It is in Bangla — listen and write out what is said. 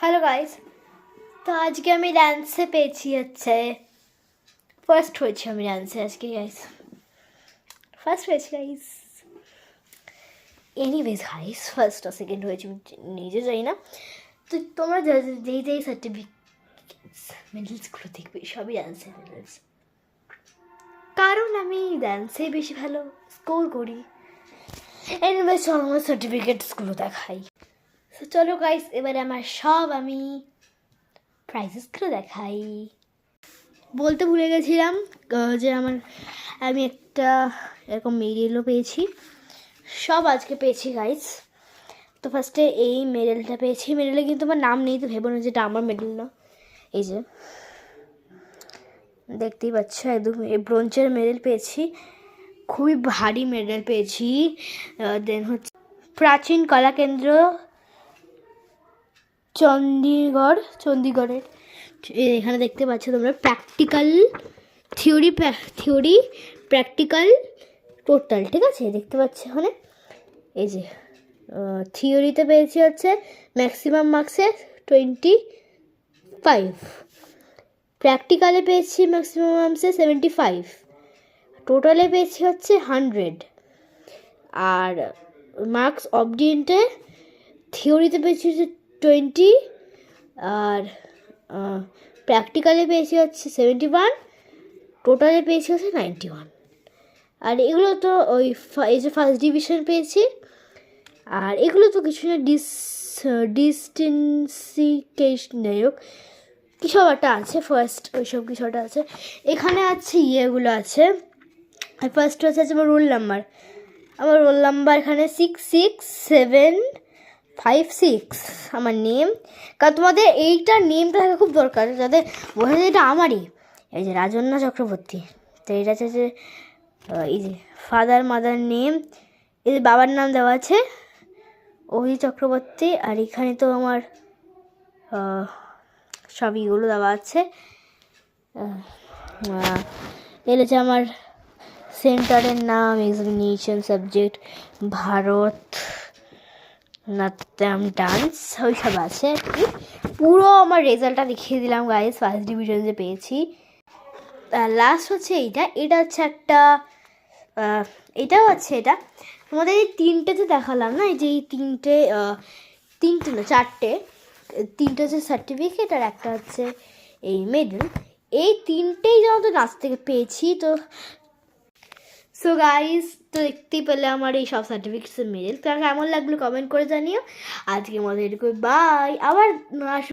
হ্যালো গাইস, তো আজকে আমি ডান্সে পেয়েছি ফার্স্ট হয়েছি আমি ডান্সে আজকে গাইস, ফার্স্ট হয়েছি গাইস। এনিওয়েজ গাইস, ফার্স্ট আর সেকেন্ড হয়েছি নিজে জানি না। তো তোমরা যেই সার্টিফিকেটস মেডেলসগুলো দেখবে সবই ডান্সের মেডেলস, কারণ আমি ডান্সে বেশি ভালো স্কোর করি। এনিওয়েজ চলো আমার সার্টিফিকেটসগুলো দেখাই। তো চলো গাইস, এবারে আমি প্রাইজেসগুলো দেখাই। বলতে ভুলে গেছিলাম যে আমি একটা এরকম মেডেলও পেয়েছি, সব আজকে পেয়েছি গাইস। তো ফার্স্টে এই মেডেলটা পেয়েছি, মেডেলে কিন্তু আমার নাম নেই, তো ভেবো না যেটা আমার মেডেল না। এই যে দেখতেই পাচ্ছ, একদম ব্রোঞ্জের মেডেল পেয়েছি, খুবই ভারী মেডেল পেয়েছি। দেন হচ্ছে প্রাচীন কলাকেন্দ্র চণ্ডীগড়ের এখানে দেখতে পাচ্ছ তোমরা প্র্যাকটিক্যাল থিওরি প্র্যাকটিক্যাল টোটাল, ঠিক আছে দেখতে পাচ্ছ এখানে। এই যে থিওরিতে পেয়েছি হচ্ছে ম্যাক্সিমাম মার্কসে 25, প্র্যাকটিক্যালে পেয়েছি ম্যাক্সিমাম মার্কসে 75, টোটালে পেয়েছি হচ্ছে 100। আর মার্কস অবডিয়েন্টে থিওরিতে পেয়েছি হচ্ছে 20, আর প্র্যাকটিক্যালে পেয়েছি হচ্ছে 71, টোটালে পেয়েছি হচ্ছে 91। আর এগুলো তো এই যে ফার্স্ট ডিভিশন পেয়েছি, আর এগুলো তো কিছু না ডিস্টেন্সিকেশন, যাই হোক কিছু একটা আছে, ফার্স্ট ওইসব কিছু একটা আছে। এখানে আছে ইয়েগুলো আছে, ফার্স্ট হচ্ছে আমার রোল নাম্বার এখানে 66756 আমার নেম। কারণ তোমাদের এইটার নেমটা থাকা খুব দরকার, যাতে বোঝা যায় এটা আমারই। এই যে রাজন্যা চক্রবর্তী, তো এটা হচ্ছে যে এই যে ফাদার মাদার নেম, এই যে বাবার নাম দেওয়া আছে ওই চক্রবর্তী। আর এখানে তো আমার সব ইগুলো দেওয়া আছে। এটা হচ্ছে আমার সেন্টারের নাম, এক্সামিনেশন সাবজেক্ট ভারত নাট্যম ডান্স, ওইসব আছে আর কি। পুরো আমার রেজাল্টটা দেখিয়ে দিলাম গাইস, ফার্স্ট ডিভিশন যে পেয়েছি। লাস্ট হচ্ছে এটা হচ্ছে একটা এটাও আছে, এটা তোমাদের এই তিনটেতে দেখালাম না, এই যে এই তিনটে না তিনটে হচ্ছে সার্টিফিকেট আর একটা হচ্ছে এই মেডেল। এই তিনটেই যেন তো নাচ থেকে পেয়েছি। তো সো গাইস, তো দেখতেই পেলে আমার এই সব সার্টিফিকেটসের মেডেল। তো কেমন লাগলো কমেন্ট করে জানিও। আজকের মতো এটুকু, বাই। আবার